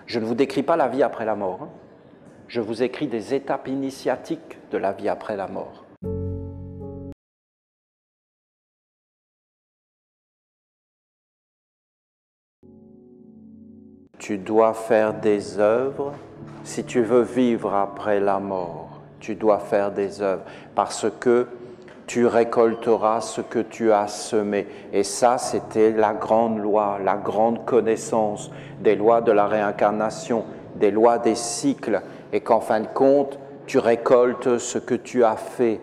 Je ne vous décris pas la vie après la mort, hein. Je vous écris des étapes initiatiques de la vie après la mort. Tu dois faire des œuvres si tu veux vivre après la mort. Tu dois faire des œuvres parce que tu récolteras ce que tu as semé. Et ça, c'était la grande loi, la grande connaissance des lois de la réincarnation, des lois des cycles, et qu'en fin de compte, tu récoltes ce que tu as fait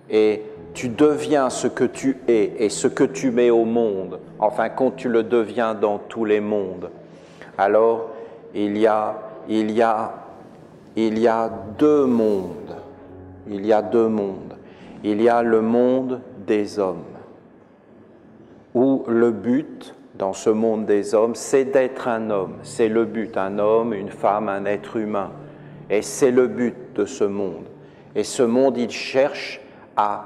et tu deviens ce que tu es et ce que tu mets au monde. En fin de compte, tu le deviens dans tous les mondes. Alors, il y a deux mondes. Il y a deux mondes. Il y a le monde des hommes, où le but, dans ce monde des hommes, c'est d'être un homme. C'est le but, un homme, une femme, un être humain. Et c'est le but de ce monde. Et ce monde, il cherche à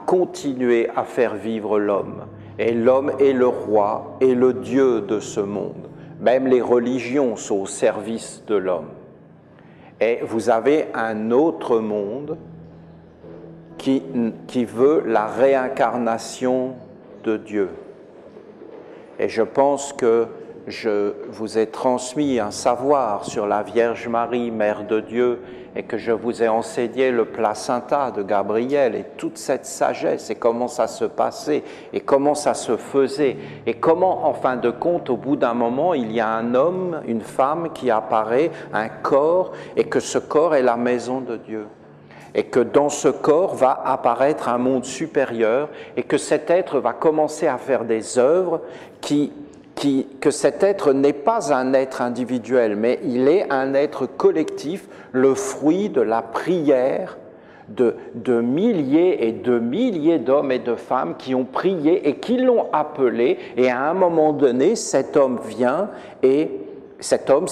continuer à faire vivre l'homme. Et l'homme est le roi et le Dieu de ce monde. Même les religions sont au service de l'homme. Et vous avez un autre monde qui veut la réincarnation de Dieu. Et je pense que je vous ai transmis un savoir sur la Vierge Marie, Mère de Dieu, et que je vous ai enseigné le placenta de Gabriel et toute cette sagesse et comment ça se passait et comment ça se faisait et comment, en fin de compte, au bout d'un moment, il y a un homme, une femme qui apparaît, un corps, et que ce corps est la maison de Dieu. Et que dans ce corps va apparaître un monde supérieur et que cet être va commencer à faire des œuvres que cet être n'est pas un être individuel, mais il est un être collectif, le fruit de la prière de milliers et de milliers d'hommes et de femmes qui ont prié et qui l'ont appelé. Et à un moment donné, cet homme vient et cet homme,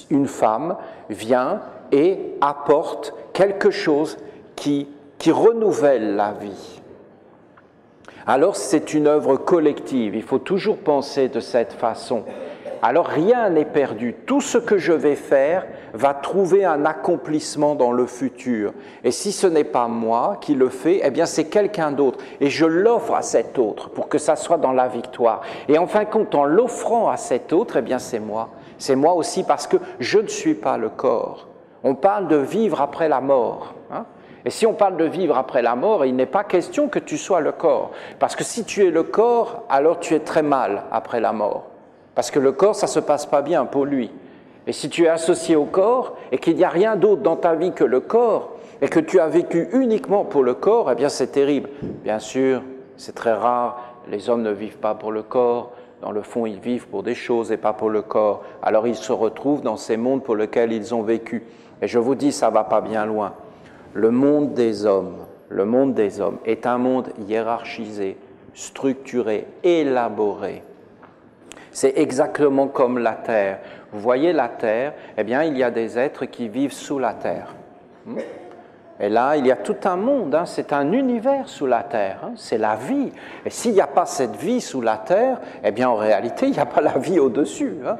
une femme, vient et apporte quelque chose qui renouvelle la vie. Alors c'est une œuvre collective, il faut toujours penser de cette façon. Alors rien n'est perdu, tout ce que je vais faire va trouver un accomplissement dans le futur. Et si ce n'est pas moi qui le fais, eh bien c'est quelqu'un d'autre. Et je l'offre à cet autre pour que ça soit dans la victoire. Et en fin de compte, en l'offrant à cet autre, eh bien c'est moi. C'est moi aussi parce que je ne suis pas le corps. On parle de vivre après la mort, hein? Et si on parle de vivre après la mort, il n'est pas question que tu sois le corps. Parce que si tu es le corps, alors tu es très mal après la mort. Parce que le corps, ça ne se passe pas bien pour lui. Et si tu es associé au corps et qu'il n'y a rien d'autre dans ta vie que le corps et que tu as vécu uniquement pour le corps, eh bien c'est terrible. Bien sûr, c'est très rare, les hommes ne vivent pas pour le corps. Dans le fond, ils vivent pour des choses et pas pour le corps. Alors ils se retrouvent dans ces mondes pour lesquels ils ont vécu. Et je vous dis, ça ne va pas bien loin. Le monde des hommes est un monde hiérarchisé, structuré, élaboré. C'est exactement comme la terre. Vous voyez la terre, eh bien il y a des êtres qui vivent sous la terre. Et là, il y a tout un monde, hein, c'est un univers sous la terre, hein, c'est la vie. Et s'il n'y a pas cette vie sous la terre, eh bien en réalité, il n'y a pas la vie au-dessus. Hein.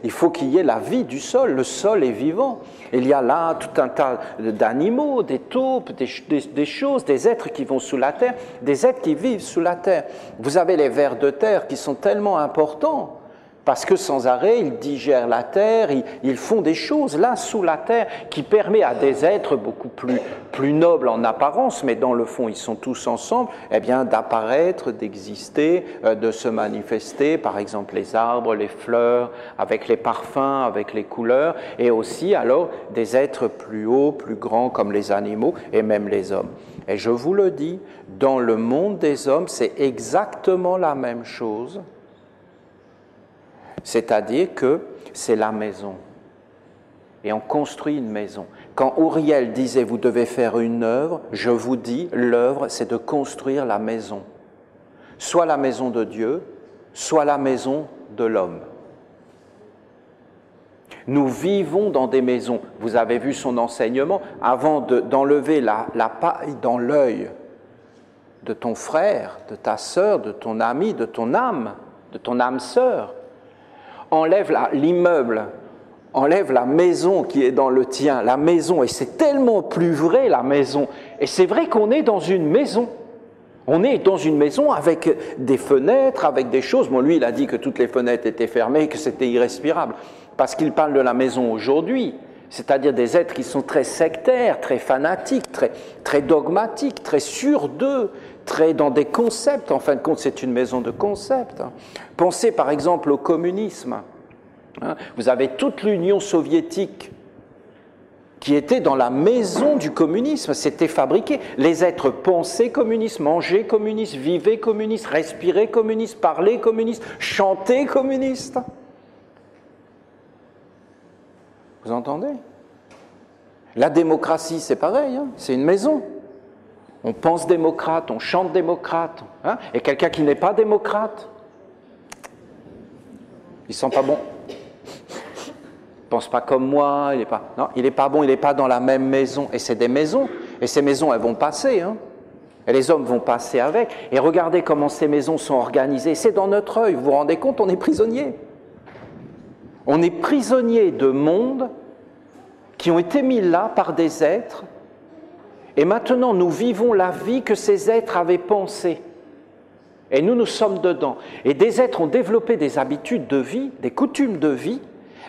Il faut qu'il y ait la vie du sol, le sol est vivant. Il y a là tout un tas d'animaux, des taupes, des choses, des êtres qui vont sous la terre, des êtres qui vivent sous la terre. Vous avez les vers de terre qui sont tellement importants. Parce que sans arrêt, ils digèrent la terre, ils font des choses là sous la terre qui permet à des êtres beaucoup plus nobles en apparence, mais dans le fond ils sont tous ensemble, eh bien d'apparaître, d'exister, de se manifester, par exemple les arbres, les fleurs, avec les parfums, avec les couleurs, et aussi alors des êtres plus hauts, plus grands comme les animaux et même les hommes. Et je vous le dis, dans le monde des hommes, c'est exactement la même chose. C'est-à-dire que c'est la maison. Et on construit une maison. Quand Uriel disait « vous devez faire une œuvre », je vous dis, l'œuvre, c'est de construire la maison. Soit la maison de Dieu, soit la maison de l'homme. Nous vivons dans des maisons. Vous avez vu son enseignement. Avant d'enlever la paille dans l'œil de ton frère, de ta sœur, de ton ami, de ton âme sœur, enlève l'immeuble enlève la maison qui est dans le tien, la maison, et c'est tellement plus vrai la maison. Et c'est vrai qu'on est dans une maison. On est dans une maison avec des fenêtres, avec des choses. Bon, lui, il a dit que toutes les fenêtres étaient fermées, que c'était irrespirable, parce qu'il parle de la maison aujourd'hui, c'est-à-dire des êtres qui sont très sectaires, très fanatiques, très dogmatiques, très sûrs d'eux, très dans des concepts. En fin de compte, c'est une maison de concepts. Pensez par exemple au communisme. Vous avez toute l'Union soviétique qui était dans la maison du communisme, c'était fabriqué. Les êtres pensaient communistes, mangeaient communistes, vivaient communistes, respiraient communistes, parlaient communistes, chantaient communistes. Vous entendez? La démocratie, c'est pareil, hein, c'est une maison. On pense démocrate, on chante démocrate. Hein, et quelqu'un qui n'est pas démocrate, il sent pas bon. Il ne pense pas comme moi, il n'est pas, non, il n'est pas bon, il n'est pas dans la même maison. Et c'est des maisons, et ces maisons, elles vont passer. Hein. Et les hommes vont passer avec. Et regardez comment ces maisons sont organisées. C'est dans notre œil, vous vous rendez compte, on est prisonnier. On est prisonnier de mondes qui ont été mis là par des êtres. Et maintenant, nous vivons la vie que ces êtres avaient pensée. Et nous sommes dedans. Et des êtres ont développé des habitudes de vie, des coutumes de vie.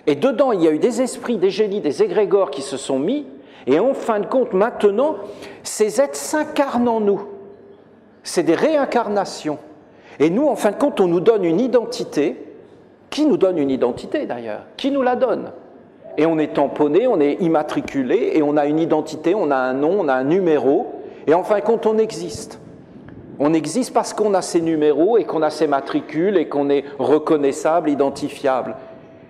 Et dedans, il y a eu des esprits, des génies, des égrégores qui se sont mis. Et en fin de compte, maintenant, ces êtres s'incarnent en nous. C'est des réincarnations. Et nous, en fin de compte, on nous donne une identité. Qui nous donne une identité, d'ailleurs? Qui nous la donne? Et on est tamponné, on est immatriculé, et on a une identité, on a un nom, on a un numéro. Et en fin de compte, on existe. On existe parce qu'on a ces numéros et qu'on a ces matricules et qu'on est reconnaissable, identifiable.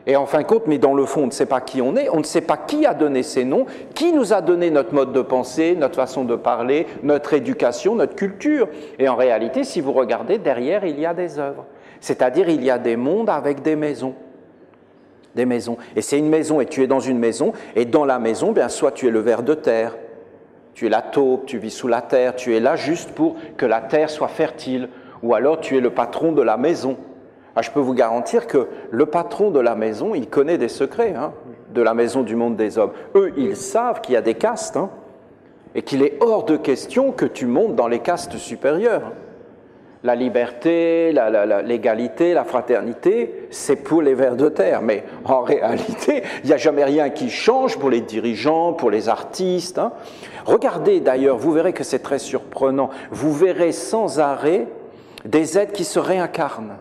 Et en fin de compte, mais dans le fond, on ne sait pas qui on est, on ne sait pas qui a donné ces noms, qui nous a donné notre mode de pensée, notre façon de parler, notre éducation, notre culture. Et en réalité, si vous regardez, derrière, il y a des œuvres. C'est-à-dire, il y a des mondes avec des maisons. Des maisons. Et c'est une maison, et tu es dans une maison, et dans la maison, bien, soit tu es le ver de terre, tu es la taupe, tu vis sous la terre, tu es là juste pour que la terre soit fertile, ou alors tu es le patron de la maison. Ah, je peux vous garantir que le patron de la maison, il connaît des secrets, hein, de la maison du monde des hommes. Eux, ils savent qu'il y a des castes, hein, et qu'il est hors de question que tu montes dans les castes supérieures. La liberté, l'égalité, la fraternité, c'est pour les vers de terre. Mais en réalité, il n'y a jamais rien qui change pour les dirigeants, pour les artistes. Hein. Regardez d'ailleurs, vous verrez que c'est très surprenant. Vous verrez sans arrêt des êtres qui se réincarnent.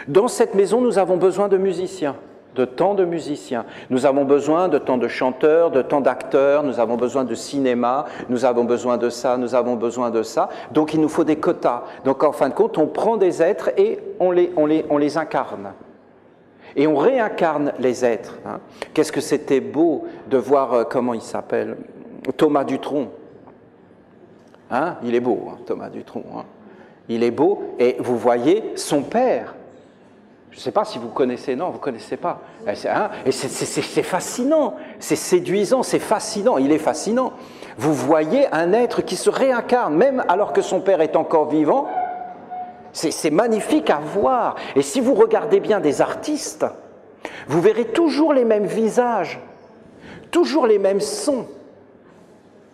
Dans cette maison, nous avons besoin de musiciens, de tant de musiciens. Nous avons besoin de tant de chanteurs, de tant d'acteurs, nous avons besoin de cinéma, nous avons besoin de ça, nous avons besoin de ça. Donc il nous faut des quotas. Donc en fin de compte, on prend des êtres et on les incarne. Et on réincarne les êtres. Hein. Qu'est-ce que c'était beau de voir, comment il s'appelle, Thomas Dutronc. Hein, il est beau, hein, Thomas Dutronc. Hein. Il est beau, et vous voyez son père. Je ne sais pas si vous connaissez, non, vous ne connaissez pas. Et c'est fascinant, c'est séduisant, c'est fascinant, il est fascinant. Vous voyez un être qui se réincarne, même alors que son père est encore vivant. C'est magnifique à voir. Et si vous regardez bien des artistes, vous verrez toujours les mêmes visages, toujours les mêmes sons.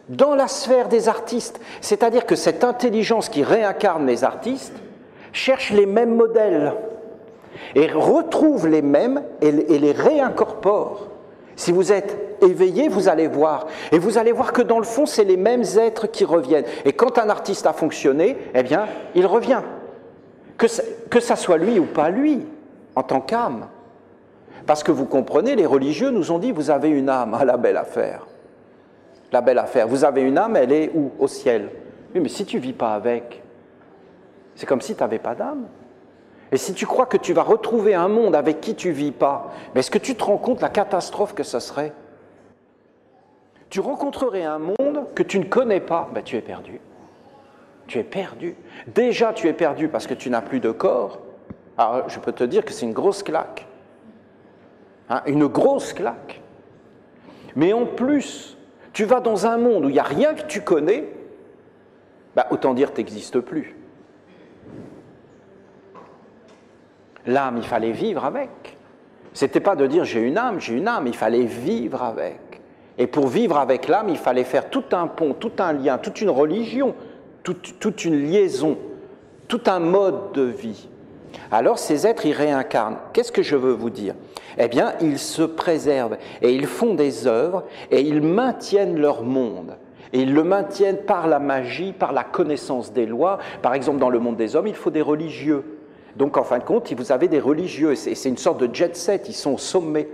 Dans la sphère des artistes, c'est-à-dire que cette intelligence qui réincarne les artistes cherche les mêmes modèles. Et retrouve les mêmes et les réincorpore. Si vous êtes éveillé, vous allez voir. Et vous allez voir que dans le fond, c'est les mêmes êtres qui reviennent. Et quand un artiste a fonctionné, eh bien, il revient. Que ça soit lui ou pas lui, en tant qu'âme. Parce que vous comprenez, les religieux nous ont dit, vous avez une âme, ah, la belle affaire. La belle affaire. Vous avez une âme, elle est où? Au ciel. Oui, mais si tu ne vis pas avec, c'est comme si tu n'avais pas d'âme. Et si tu crois que tu vas retrouver un monde avec qui tu ne vis pas, mais est-ce que tu te rends compte la catastrophe que ce serait? Tu rencontrerais un monde que tu ne connais pas, ben tu es perdu. Tu es perdu. Déjà, tu es perdu parce que tu n'as plus de corps. Alors, je peux te dire que c'est une grosse claque. Hein, une grosse claque. Mais en plus, tu vas dans un monde où il n'y a rien que tu connais, ben, autant dire que tu n'existes plus. L'âme, il fallait vivre avec. C'était pas de dire j'ai une âme, il fallait vivre avec. Et pour vivre avec l'âme, il fallait faire tout un pont, tout un lien, toute une religion, toute une liaison, tout un mode de vie. Alors ces êtres, ils réincarnent. Qu'est-ce que je veux vous dire? Eh bien, ils se préservent et ils font des œuvres et ils maintiennent leur monde. Et ils le maintiennent par la magie, par la connaissance des lois. Par exemple, dans le monde des hommes, il faut des religieux. Donc, en fin de compte, vous avez des religieux. C'est une sorte de jet set, ils sont au sommet.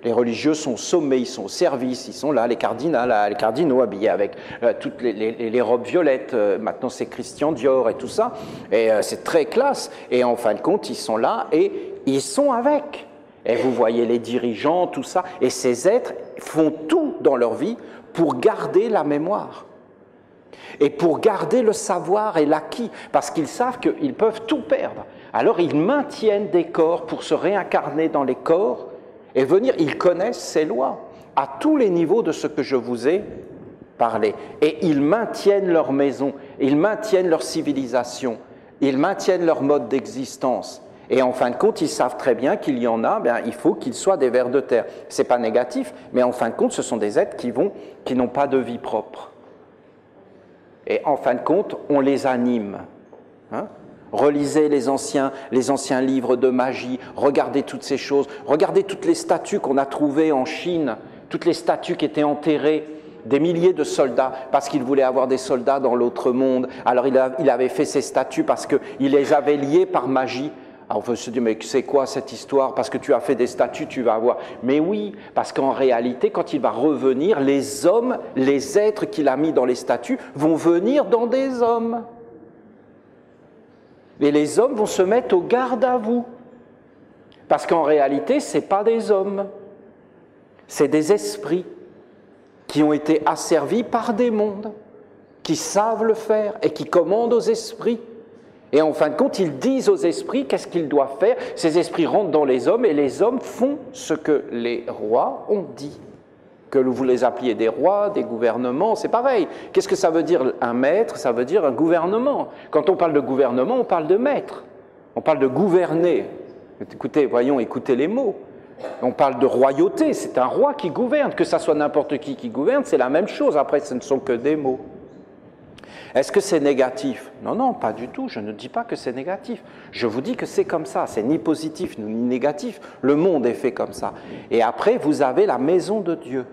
Les religieux sont au sommet, ils sont au service, ils sont là, les cardinaux habillés avec toutes les robes violettes. Maintenant, c'est Christian Dior et tout ça. Et c'est très classe. Et en fin de compte, ils sont là et ils sont avec. Et vous voyez les dirigeants, tout ça. Et ces êtres font tout dans leur vie pour garder la mémoire. Et pour garder le savoir et l'acquis. Parce qu'ils savent qu'ils peuvent tout perdre. Alors, ils maintiennent des corps pour se réincarner dans les corps et venir, ils connaissent ces lois à tous les niveaux de ce que je vous ai parlé. Et ils maintiennent leur maison, ils maintiennent leur civilisation, ils maintiennent leur mode d'existence. Et en fin de compte, ils savent très bien qu'il y en a, il faut qu'ils soient des vers de terre. Ce n'est pas négatif, mais en fin de compte, ce sont des êtres qui n'ont pas de vie propre. Et en fin de compte, on les anime. Relisez les anciens livres de magie, regardez toutes ces choses, regardez toutes les statues qu'on a trouvées en Chine, toutes les statues qui étaient enterrées, des milliers de soldats, parce qu'il voulait avoir des soldats dans l'autre monde. Alors il avait fait ces statues parce qu'il les avait liées par magie. Alors on peut se dire, mais c'est quoi cette histoire? Parce que tu as fait des statues, tu vas avoir. Mais oui, parce qu'en réalité, quand il va revenir, les hommes, les êtres qu'il a mis dans les statues, vont venir dans des hommes. Et les hommes vont se mettre au garde à vous. Parce qu'en réalité, ce n'est pas des hommes, c'est des esprits qui ont été asservis par des mondes, qui savent le faire et qui commandent aux esprits. Et en fin de compte, ils disent aux esprits qu'est-ce qu'ils doivent faire. Ces esprits rentrent dans les hommes et les hommes font ce que les rois ont dit. Que vous les appeliez des rois, des gouvernements, c'est pareil. Qu'est-ce que ça veut dire un maître? Ça veut dire un gouvernement. Quand on parle de gouvernement, on parle de maître. On parle de gouverner. Écoutez, écoutez les mots. On parle de royauté, c'est un roi qui gouverne. Que ça soit n'importe qui gouverne, c'est la même chose. Après, ce ne sont que des mots. Est-ce que c'est négatif? Non, non, pas du tout. Je ne dis pas que c'est négatif. Je vous dis que c'est comme ça. C'est ni positif ni négatif. Le monde est fait comme ça. Et après, vous avez la maison de Dieu.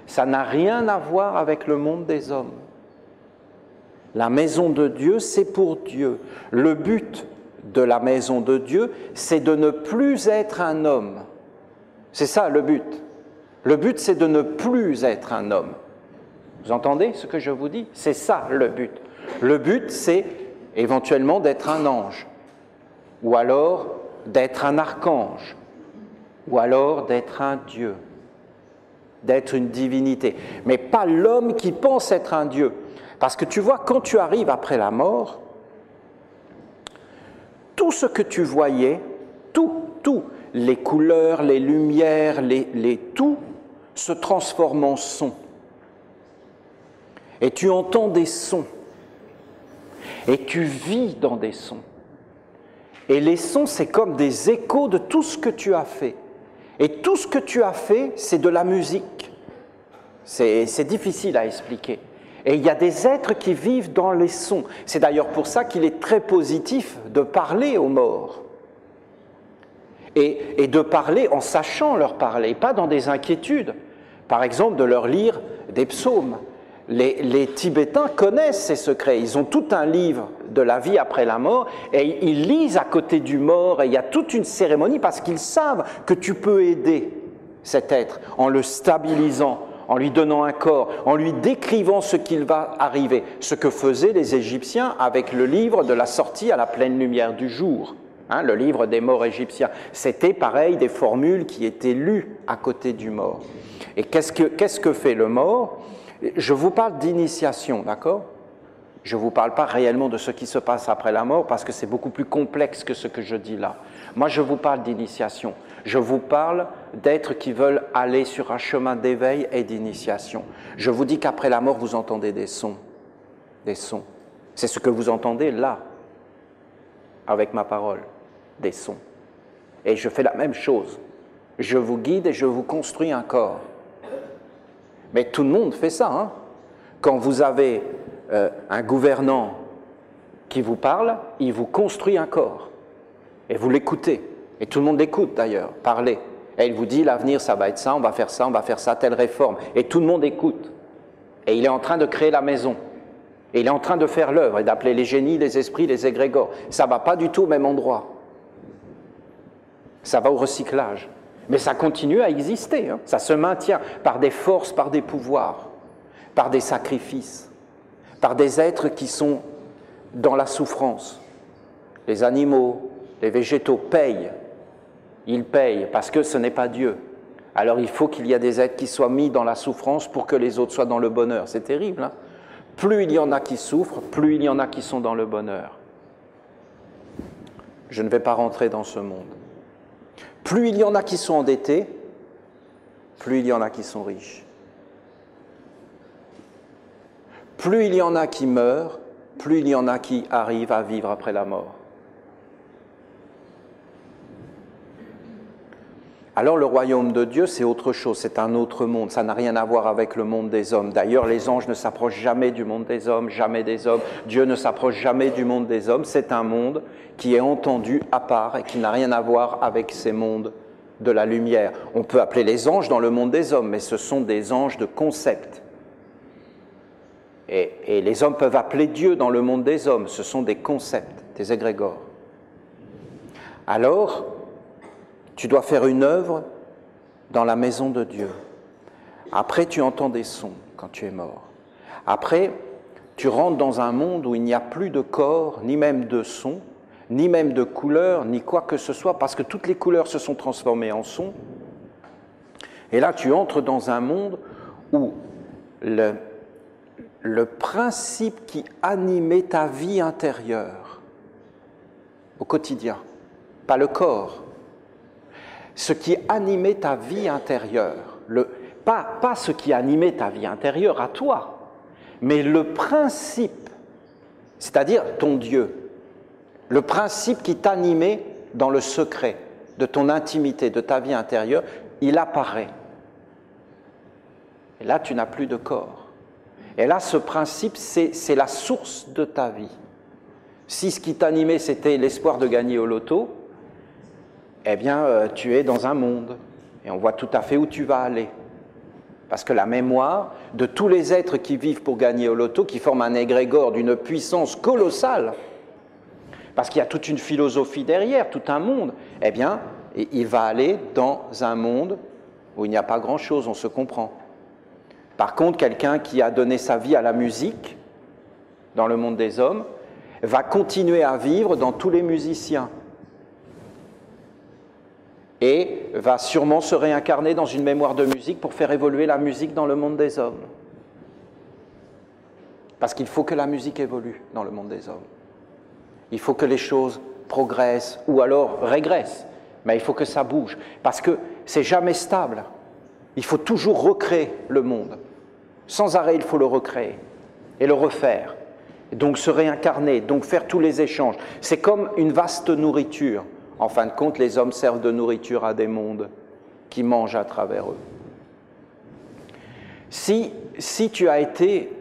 Ça n'a rien à voir avec le monde des hommes. La maison de Dieu, c'est pour Dieu. Le but de la maison de Dieu, c'est de ne plus être un homme. C'est ça le but. Le but, c'est de ne plus être un homme. Vous entendez ce que je vous dis? C'est ça le but. Le but, c'est éventuellement d'être un ange, ou alors d'être un archange, ou alors d'être un Dieu, d'être une divinité. Mais pas l'homme qui pense être un Dieu. Parce que tu vois, quand tu arrives après la mort, tout ce que tu voyais, tout, les couleurs, les lumières, tout, se transforme en son. Et tu entends des sons. Et tu vis dans des sons. Et les sons, c'est comme des échos de tout ce que tu as fait. Et tout ce que tu as fait, c'est de la musique. C'est difficile à expliquer. Et il y a des êtres qui vivent dans les sons. C'est d'ailleurs pour ça qu'il est très positif de parler aux morts. Et de parler en sachant leur parler, pas dans des inquiétudes. Par exemple, de leur lire des psaumes. Les Tibétains connaissent ces secrets. Ils ont tout un livre de la vie après la mort et ils lisent à côté du mort et il y a toute une cérémonie parce qu'ils savent que tu peux aider cet être en le stabilisant, en lui donnant un corps, en lui décrivant ce qu'il va arriver, ce que faisaient les Égyptiens avec le livre de la sortie à la pleine lumière du jour, le livre des morts égyptiens. C'était pareil, des formules qui étaient lues à côté du mort. Et qu'est-ce que fait le mort? Je vous parle d'initiation, d'accord? Je ne vous parle pas réellement de ce qui se passe après la mort parce que c'est beaucoup plus complexe que ce que je dis là. Moi, je vous parle d'initiation. Je vous parle d'êtres qui veulent aller sur un chemin d'éveil et d'initiation. Je vous dis qu'après la mort, vous entendez des sons. Des sons. C'est ce que vous entendez là, avec ma parole, des sons. Et je fais la même chose. Je vous guide et je vous construis un corps. Mais tout le monde fait ça. Hein? Quand vous avez un gouvernant qui vous parle, il vous construit un corps. Et vous l'écoutez. Et tout le monde l'écoute d'ailleurs, parler. Et il vous dit, l'avenir, ça va être ça, on va faire ça, telle réforme. Et tout le monde écoute. Et il est en train de créer la maison. Et il est en train de faire l'œuvre et d'appeler les génies, les esprits, les égrégores. Ça ne va pas du tout au même endroit. Ça va au recyclage. Mais ça continue à exister. Hein. Ça se maintient par des forces, par des pouvoirs, par des sacrifices, par des êtres qui sont dans la souffrance. Les animaux, les végétaux payent. Ils payent parce que ce n'est pas Dieu. Alors il faut qu'il y ait des êtres qui soient mis dans la souffrance pour que les autres soient dans le bonheur. C'est terrible. Hein? Plus il y en a qui souffrent, plus il y en a qui sont dans le bonheur. Je ne vais pas rentrer dans ce monde. Plus il y en a qui sont endettés, plus il y en a qui sont riches. Plus il y en a qui meurent, plus il y en a qui arrivent à vivre après la mort. Alors le royaume de Dieu, c'est autre chose, c'est un autre monde, ça n'a rien à voir avec le monde des hommes. D'ailleurs, les anges ne s'approchent jamais du monde des hommes, jamais des hommes. Dieu ne s'approche jamais du monde des hommes, c'est un monde qui est entendu à part et qui n'a rien à voir avec ces mondes de la lumière. On peut appeler les anges dans le monde des hommes, mais ce sont des anges de concept. Et les hommes peuvent appeler Dieu dans le monde des hommes, ce sont des concepts, des égrégores. Alors, tu dois faire une œuvre dans la maison de Dieu. Après, tu entends des sons quand tu es mort. Après, tu rentres dans un monde où il n'y a plus de corps, ni même de son, ni même de couleurs, ni quoi que ce soit, parce que toutes les couleurs se sont transformées en sons. Et là, tu entres dans un monde où le principe qui animait ta vie intérieure, au quotidien, pas le corps, ce qui animait ta vie intérieure, pas ce qui animait ta vie intérieure à toi, mais le principe, c'est-à-dire ton Dieu, le principe qui t'animait dans le secret de ton intimité, de ta vie intérieure, il apparaît. Et là, tu n'as plus de corps. Et là, ce principe, c'est la source de ta vie. Si ce qui t'animait, c'était l'espoir de gagner au loto, eh bien, tu es dans un monde, et on voit tout à fait où tu vas aller. Parce que la mémoire de tous les êtres qui vivent pour gagner au loto, qui forment un égrégore d'une puissance colossale, parce qu'il y a toute une philosophie derrière, tout un monde, eh bien, il va aller dans un monde où il n'y a pas grand-chose, on se comprend. Par contre, quelqu'un qui a donné sa vie à la musique, dans le monde des hommes, va continuer à vivre dans tous les musiciens. Et va sûrement se réincarner dans une mémoire de musique pour faire évoluer la musique dans le monde des hommes. Parce qu'il faut que la musique évolue dans le monde des hommes. Il faut que les choses progressent ou alors régressent, mais il faut que ça bouge. Parce que c'est jamais stable. Il faut toujours recréer le monde. Sans arrêt, il faut le recréer et le refaire. Donc se réincarner, donc faire tous les échanges. C'est comme une vaste nourriture. En fin de compte, les hommes servent de nourriture à des mondes qui mangent à travers eux. Si tu as été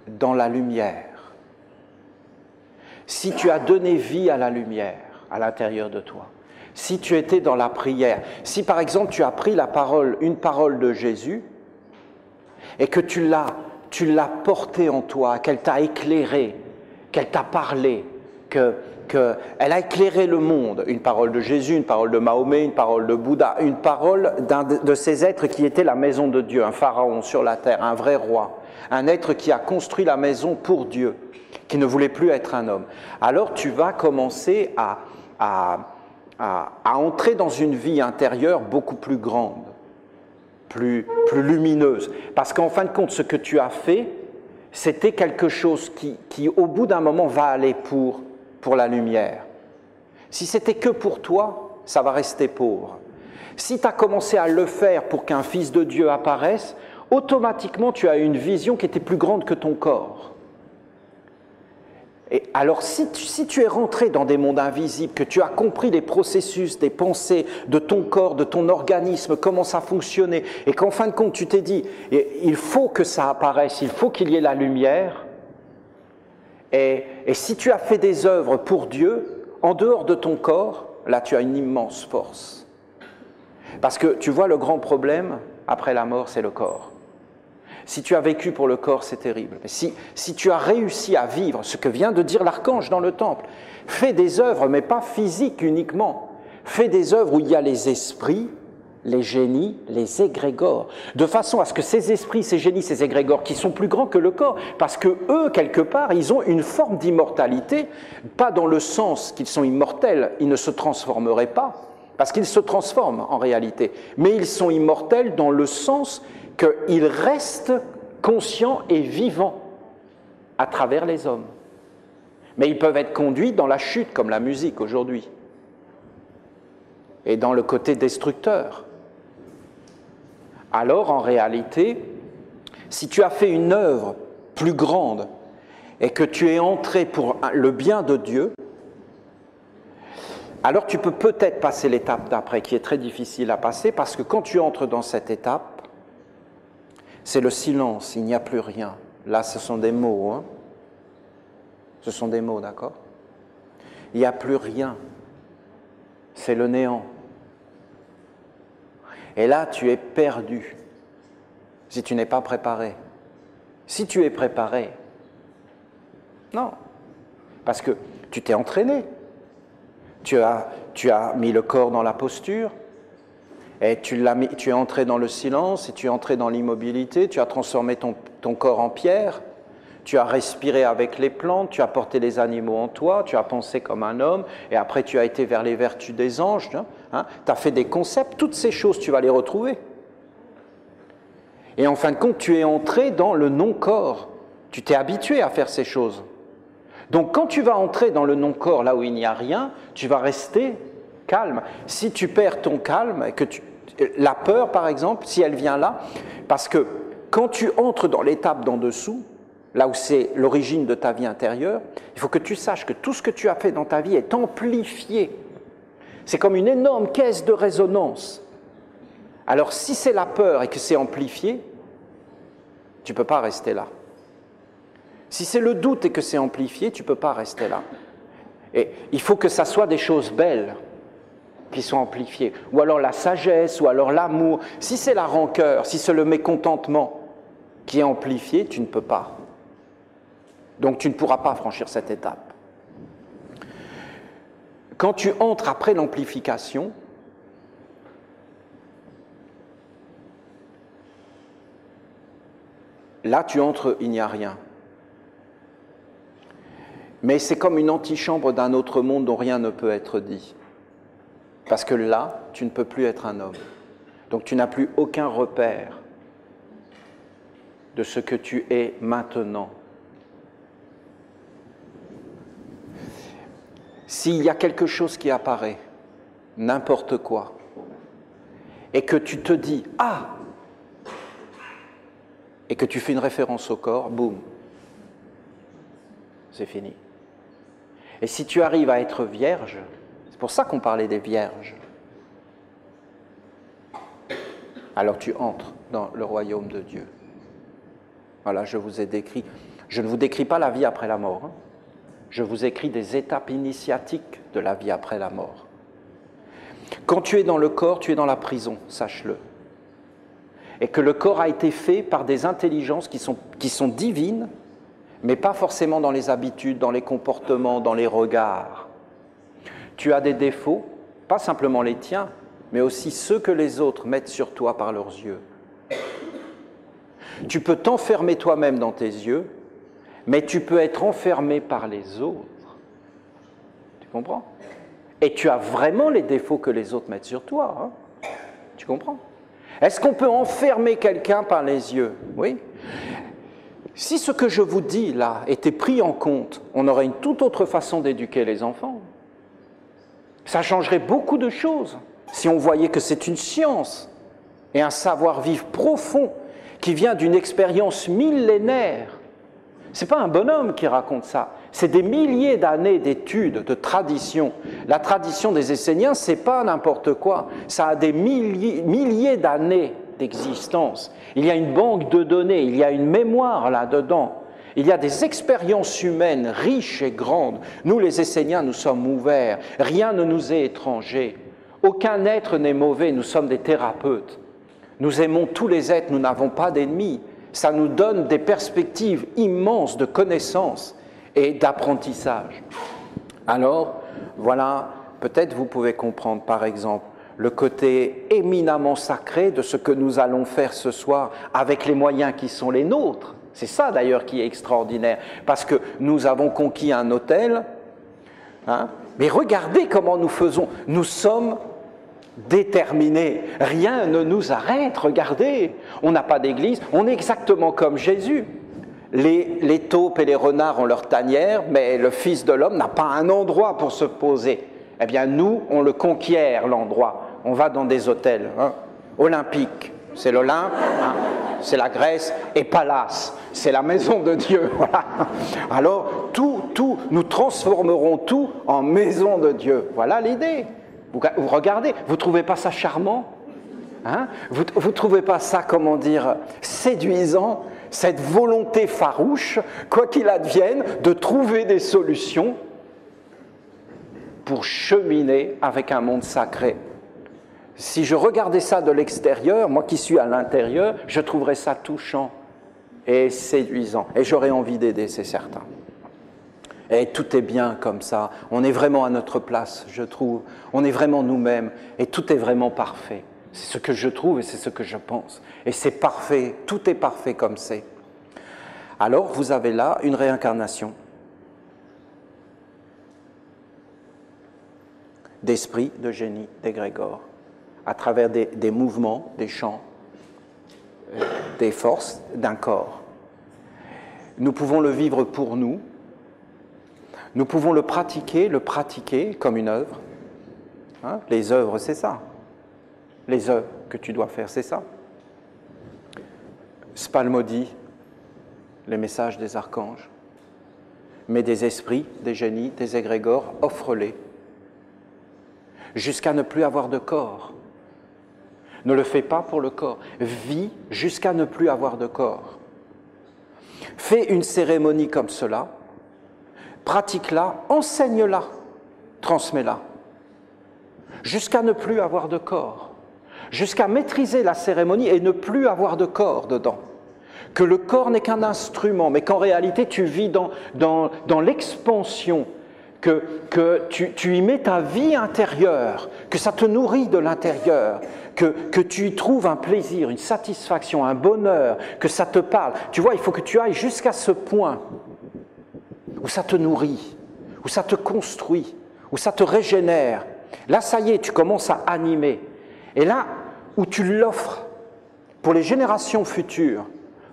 dans la lumière, si tu as donné vie à la lumière à l'intérieur de toi, si tu étais dans la prière, si par exemple tu as pris une parole de Jésus et que tu l'as portée en toi, qu'elle t'a éclairé, qu'elle t'a parlé, qu'elle a éclairé le monde, une parole de Jésus, une parole de Mahomet, une parole de Bouddha, une parole d'un de ces êtres qui était la maison de Dieu, un pharaon sur la terre, un vrai roi, un être qui a construit la maison pour Dieu, qui ne voulait plus être un homme. Alors tu vas commencer à entrer dans une vie intérieure beaucoup plus grande, plus lumineuse. Parce qu'en fin de compte, ce que tu as fait, c'était quelque chose qui au bout d'un moment, va aller pour la lumière. Si c'était que pour toi, ça va rester pauvre. Si tu as commencé à le faire pour qu'un fils de Dieu apparaisse, automatiquement tu as une vision qui était plus grande que ton corps. Et alors, si tu es rentré dans des mondes invisibles, que tu as compris les processus, des pensées de ton corps, de ton organisme, comment ça fonctionnait, et qu'en fin de compte, tu t'es dit, il faut que ça apparaisse, il faut qu'il y ait la lumière, et si tu as fait des œuvres pour Dieu, en dehors de ton corps, là, tu as une immense force. Parce que, tu vois, le grand problème, après la mort, c'est le corps. Si tu as vécu pour le corps, c'est terrible. Mais si tu as réussi à vivre ce que vient de dire l'archange dans le temple, fais des œuvres, mais pas physiques uniquement. Fais des œuvres où il y a les esprits, les génies, les égrégores, de façon à ce que ces esprits, ces génies, ces égrégores, qui sont plus grands que le corps, parce que eux, quelque part, ils ont une forme d'immortalité, pas dans le sens qu'ils sont immortels, ils ne se transformeraient pas, parce qu'ils se transforment en réalité, mais ils sont immortels dans le sens qu'ils restent conscients et vivants à travers les hommes. Mais ils peuvent être conduits dans la chute, comme la musique aujourd'hui, et dans le côté destructeur. Alors, en réalité, si tu as fait une œuvre plus grande et que tu es entré pour le bien de Dieu, alors tu peux peut-être passer l'étape d'après, qui est très difficile à passer, parce que quand tu entres dans cette étape, c'est le silence, il n'y a plus rien. Là, ce sont des mots, hein. Ce sont des mots, d'accord? Il n'y a plus rien. C'est le néant. Et là, tu es perdu, si tu n'es pas préparé. Si tu es préparé, non, parce que tu t'es entraîné. Tu as mis le corps dans la posture, et tu es entré dans le silence, et tu es entré dans l'immobilité, tu as transformé ton corps en pierre, tu as respiré avec les plantes, tu as porté les animaux en toi, tu as pensé comme un homme, et après tu as été vers les vertus des anges, hein, tu as fait des concepts, toutes ces choses, tu vas les retrouver. Et en fin de compte, tu es entré dans le non-corps, tu t'es habitué à faire ces choses. Donc quand tu vas entrer dans le non-corps, là où il n'y a rien, tu vas rester calme. Si tu perds ton calme, la peur par exemple, si elle vient là, parce que quand tu entres dans l'étape d'en dessous, là où c'est l'origine de ta vie intérieure, il faut que tu saches que tout ce que tu as fait dans ta vie est amplifié. C'est comme une énorme caisse de résonance. Alors si c'est la peur et que c'est amplifié, tu ne peux pas rester là. Si c'est le doute et que c'est amplifié, tu ne peux pas rester là. Et il faut que ça soit des choses belles qui sont amplifiées. Ou alors la sagesse, ou alors l'amour. Si c'est la rancœur, si c'est le mécontentement qui est amplifié, tu ne peux pas. Donc tu ne pourras pas franchir cette étape. Quand tu entres après l'amplification, là tu entres, il n'y a rien. Mais c'est comme une antichambre d'un autre monde dont rien ne peut être dit. Parce que là, tu ne peux plus être un homme. Donc tu n'as plus aucun repère de ce que tu es maintenant. S'il y a quelque chose qui apparaît, n'importe quoi, et que tu te dis « Ah !» et que tu fais une référence au corps, boum, c'est fini. Et si tu arrives à être vierge, c'est pour ça qu'on parlait des vierges, alors tu entres dans le royaume de Dieu. Voilà, je vous ai décrit, je ne vous décris pas la vie après la mort, hein. Je vous écris des étapes initiatiques de la vie après la mort. Quand tu es dans le corps, tu es dans la prison, sache-le. Et que le corps a été fait par des intelligences qui sont divines, mais pas forcément dans les habitudes, dans les comportements, dans les regards. Tu as des défauts, pas simplement les tiens, mais aussi ceux que les autres mettent sur toi par leurs yeux. Tu peux t'enfermer toi-même dans tes yeux, mais tu peux être enfermé par les autres. Tu comprends? Et tu as vraiment les défauts que les autres mettent sur toi. Hein? Tu comprends? Est-ce qu'on peut enfermer quelqu'un par les yeux? Oui. Si ce que je vous dis là était pris en compte, on aurait une toute autre façon d'éduquer les enfants. Ça changerait beaucoup de choses si on voyait que c'est une science et un savoir-vivre profond qui vient d'une expérience millénaire. Ce n'est pas un bonhomme qui raconte ça, C'est des milliers d'années d'études, de traditions. La tradition des Esséniens, ce n'est pas n'importe quoi. Ça a des milliers d'années d'existence. Il y a une banque de données, il y a une mémoire là-dedans. Il y a des expériences humaines riches et grandes. Nous, les Esséniens, nous sommes ouverts. Rien ne nous est étranger. Aucun être n'est mauvais. Nous sommes des thérapeutes. Nous aimons tous les êtres. Nous n'avons pas d'ennemis. Ça nous donne des perspectives immenses de connaissances et d'apprentissage. Alors, voilà, peut-être vous pouvez comprendre, par exemple, le côté éminemment sacré de ce que nous allons faire ce soir avec les moyens qui sont les nôtres. C'est ça d'ailleurs qui est extraordinaire, parce que nous avons conquis un hôtel, hein, mais regardez comment nous faisons. Nous sommes déterminés, rien ne nous arrête, regardez. On n'a pas d'église, on est exactement comme Jésus. Les taupes et les renards ont leur tanière, mais le Fils de l'homme n'a pas un endroit pour se poser. Eh bien nous, on le conquiert l'endroit, on va dans des hôtels, hein, olympiques. C'est l'Olympe, hein, c'est la Grèce, et Pallas, c'est la maison de Dieu. Voilà. Alors, nous transformerons tout en maison de Dieu. Voilà l'idée. Vous regardez, vous ne trouvez pas ça charmant, hein? Vous ne trouvez pas ça, comment dire, séduisant, cette volonté farouche, quoi qu'il advienne, de trouver des solutions pour cheminer avec un monde sacré. Si je regardais ça de l'extérieur, moi qui suis à l'intérieur, je trouverais ça touchant et séduisant. Et j'aurais envie d'aider, c'est certain. Et tout est bien comme ça. On est vraiment à notre place, je trouve. On est vraiment nous-mêmes et tout est vraiment parfait. C'est ce que je trouve et c'est ce que je pense. Et c'est parfait, tout est parfait comme c'est. Alors, vous avez là une réincarnation d'esprit, de génie, d'égrégore, à travers des mouvements, des chants, des forces d'un corps. Nous pouvons le vivre pour nous, nous pouvons le pratiquer comme une œuvre. Hein? Les œuvres, c'est ça. Les œuvres que tu dois faire, c'est ça. Spalmodie, les messages des archanges, mais des esprits, des génies, des égrégores, offre-les, jusqu'à ne plus avoir de corps. Ne le fais pas pour le corps. Vis jusqu'à ne plus avoir de corps. Fais une cérémonie comme cela, pratique-la, enseigne-la, transmets-la, jusqu'à ne plus avoir de corps, jusqu'à maîtriser la cérémonie et ne plus avoir de corps dedans. Que le corps n'est qu'un instrument, mais qu'en réalité tu vis dans l'expansion, que tu y mets ta vie intérieure, que ça te nourrit de l'intérieur, que tu y trouves un plaisir, une satisfaction, un bonheur, que ça te parle. Tu vois, il faut que tu ailles jusqu'à ce point où ça te nourrit, où ça te construit, où ça te régénère. Là, ça y est, tu commences à animer. Et là, où tu l'offres pour les générations futures,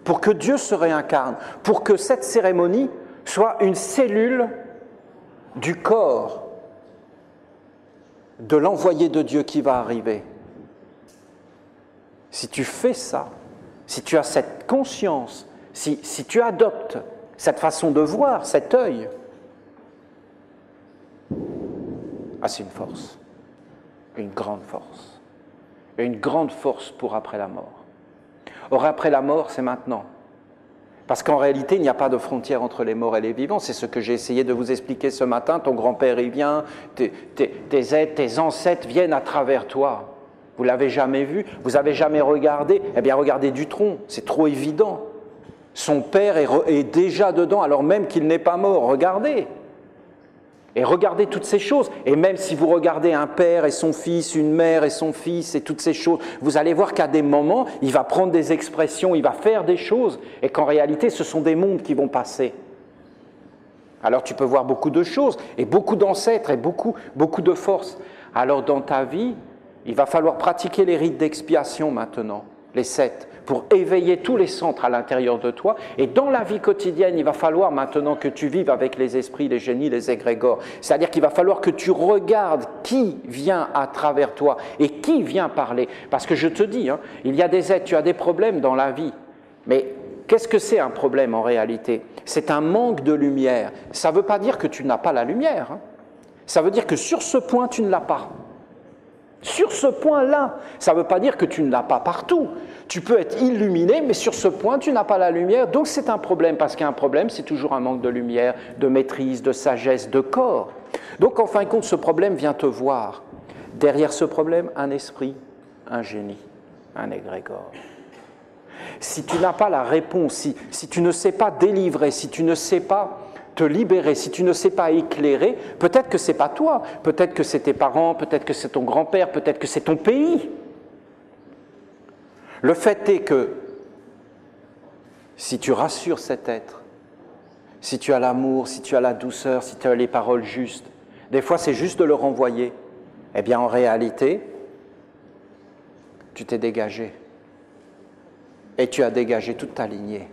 pour que Dieu se réincarne, pour que cette cérémonie soit une cellule du corps de l'envoyé de Dieu qui va arriver. Si tu fais ça, si tu as cette conscience, si tu adoptes cette façon de voir, cet œil, c'est une force, une grande force, et une grande force pour après la mort. Or, après la mort, c'est maintenant. Parce qu'en réalité, il n'y a pas de frontière entre les morts et les vivants. C'est ce que j'ai essayé de vous expliquer ce matin. Ton grand-père, il vient, tes ancêtres viennent à travers toi. Vous ne l'avez jamais vu, vous n'avez jamais regardé. Eh bien, regardez du tronc, c'est trop évident. Son père est déjà dedans, alors même qu'il n'est pas mort. Regardez. Et regardez toutes ces choses. Et même si vous regardez un père et son fils, une mère et son fils et toutes ces choses, vous allez voir qu'à des moments, il va prendre des expressions, il va faire des choses, et qu'en réalité, ce sont des mondes qui vont passer. Alors tu peux voir beaucoup de choses, et beaucoup d'ancêtres, et beaucoup de forces. Alors dans ta vie, il va falloir pratiquer les rites d'expiation maintenant, les 7, pour éveiller tous les centres à l'intérieur de toi. Et dans la vie quotidienne, il va falloir maintenant que tu vives avec les esprits, les génies, les égrégores. C'est-à-dire qu'il va falloir que tu regardes qui vient à travers toi et qui vient parler. Parce que je te dis, il y a des êtres, tu as des problèmes dans la vie, mais Qu'est-ce que c'est un problème en réalité? C'est un manque de lumière. Ça ne veut pas dire que tu n'as pas la lumière, hein. Ça veut dire que sur ce point, tu ne l'as pas. Sur ce point-là, ça ne veut pas dire que tu ne l'as pas partout. Tu peux être illuminé, mais sur ce point, tu n'as pas la lumière. Donc c'est un problème, parce qu'un problème, c'est toujours un manque de lumière, de maîtrise, de sagesse, de corps. Donc en fin de compte, ce problème vient te voir. Derrière ce problème, un esprit, un génie, un égrégore. Si tu n'as pas la réponse, si tu ne sais pas délivrer, si tu ne sais pas te libérer, si tu ne sais pas éclairer, peut-être que ce n'est pas toi, peut-être que c'est tes parents, peut-être que c'est ton grand-père, peut-être que c'est ton pays. Le fait est que si tu rassures cet être, si tu as l'amour, si tu as la douceur, si tu as les paroles justes, des fois c'est juste de le renvoyer, eh bien en réalité, tu t'es dégagé. Et tu as dégagé toute ta lignée.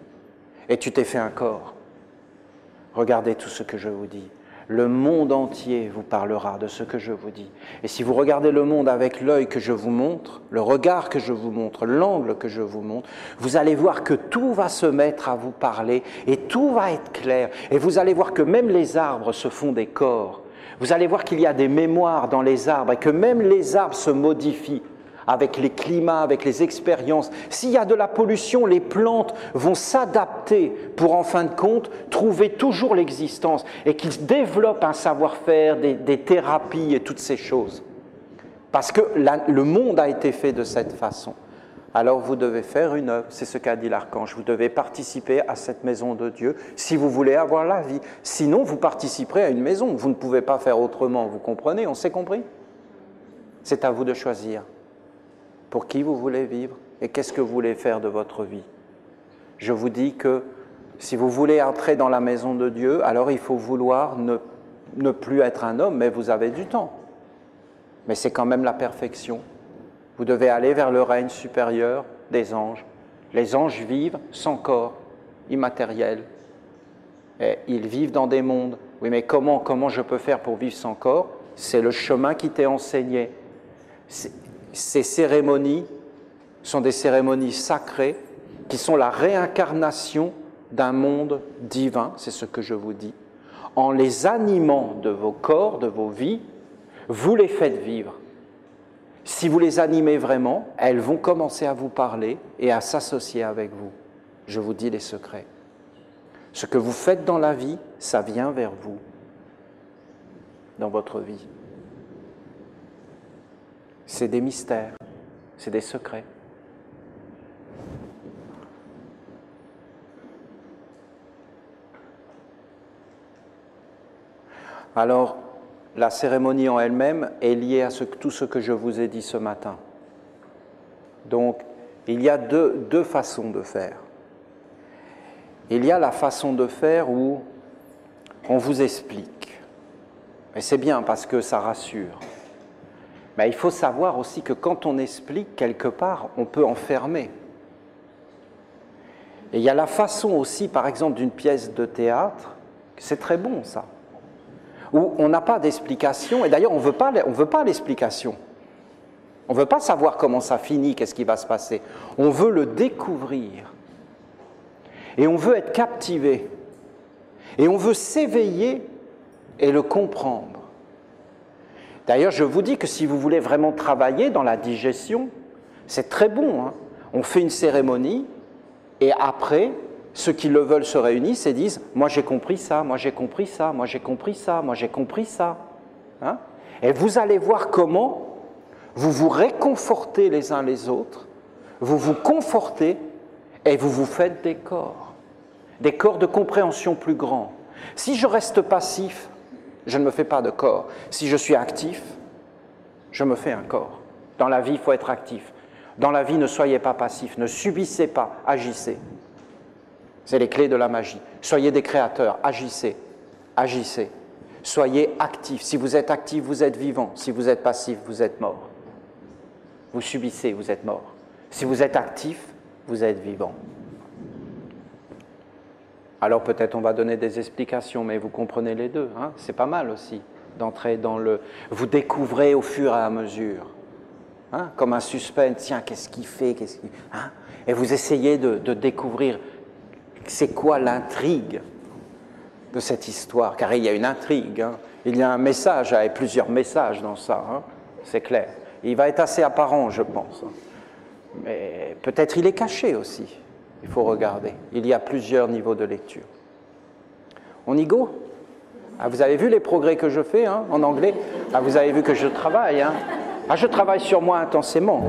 Et tu t'es fait un corps. Regardez tout ce que je vous dis. Le monde entier vous parlera de ce que je vous dis. Et si vous regardez le monde avec l'œil que je vous montre, le regard que je vous montre, l'angle que je vous montre, vous allez voir que tout va se mettre à vous parler et tout va être clair. Et vous allez voir que même les arbres se font des corps. Vous allez voir qu'il y a des mémoires dans les arbres et que même les arbres se modifient avec les climats, avec les expériences. S'il y a de la pollution, les plantes vont s'adapter pour, en fin de compte, trouver toujours l'existence et qu'ils développent un savoir-faire, des thérapies et toutes ces choses. Parce que le monde a été fait de cette façon. Alors vous devez faire une œuvre, c'est ce qu'a dit l'archange, vous devez participer à cette maison de Dieu si vous voulez avoir la vie. Sinon, vous participerez à une maison, vous ne pouvez pas faire autrement, vous comprenez? On s'est compris? C'est à vous de choisir. Pour qui vous voulez vivre et qu'est-ce que vous voulez faire de votre vie. Je vous dis que si vous voulez entrer dans la maison de Dieu, alors il faut vouloir ne plus être un homme, mais vous avez du temps. Mais c'est quand même la perfection. Vous devez aller vers le règne supérieur des anges. Les anges vivent sans corps, immatériel. Et ils vivent dans des mondes. Oui, mais comment je peux faire pour vivre sans corps? C'est le chemin qui t'est enseigné. Ces cérémonies sont des cérémonies sacrées qui sont la réincarnation d'un monde divin, c'est ce que je vous dis. En les animant de vos corps, de vos vies, vous les faites vivre. Si vous les animez vraiment, elles vont commencer à vous parler et à s'associer avec vous. Je vous dis les secrets. Ce que vous faites dans la vie, ça vient vers vous, dans votre vie. C'est des mystères, c'est des secrets. Alors, la cérémonie en elle-même est liée à tout ce que je vous ai dit ce matin. Donc, il y a deux façons de faire. Il y a la façon de faire où on vous explique. Et c'est bien parce que ça rassure. Mais il faut savoir aussi que quand on explique quelque part, on peut enfermer. Et il y a la façon aussi, par exemple, d'une pièce de théâtre, c'est très bon ça, où on n'a pas d'explication, et d'ailleurs on ne veut pas l'explication. On ne veut pas savoir comment ça finit, qu'est-ce qui va se passer. On veut le découvrir. Et on veut être captivé. Et on veut s'éveiller et le comprendre. D'ailleurs, je vous dis que si vous voulez vraiment travailler dans la digestion, c'est très bon, hein. On fait une cérémonie et après, ceux qui le veulent se réunissent et disent « moi j'ai compris ça, moi j'ai compris ça, moi j'ai compris ça, moi j'ai compris ça hein ». Et vous allez voir comment vous vous réconfortez les uns les autres, vous vous confortez et vous vous faites des corps de compréhension plus grands. Si je reste passif, je ne me fais pas de corps. Si je suis actif, je me fais un corps. Dans la vie, il faut être actif. Dans la vie, ne soyez pas passif, ne subissez pas, agissez. C'est les clés de la magie. Soyez des créateurs, agissez, agissez. Soyez actifs. Si vous êtes actif, vous êtes vivant. Si vous êtes passif, vous êtes mort. Vous subissez, vous êtes mort. Si vous êtes actif, vous êtes vivant. Alors peut-être on va donner des explications, mais vous comprenez les deux, hein? C'est pas mal aussi d'entrer dans le... Vous découvrez au fur et à mesure, hein? Comme un suspense, tiens, qu'est-ce qu'il fait, hein? Et vous essayez de découvrir c'est quoi l'intrigue de cette histoire? Car il y a une intrigue, hein. Il y a un message, et plusieurs messages dans ça, hein. C'est clair. Il va être assez apparent, je pense. Mais peut-être il est caché aussi. Il faut regarder. Il y a plusieurs niveaux de lecture. On y go? Ah, vous avez vu les progrès que je fais, hein, en anglais? Ah, vous avez vu que je travaille, hein? Ah, je travaille sur moi intensément.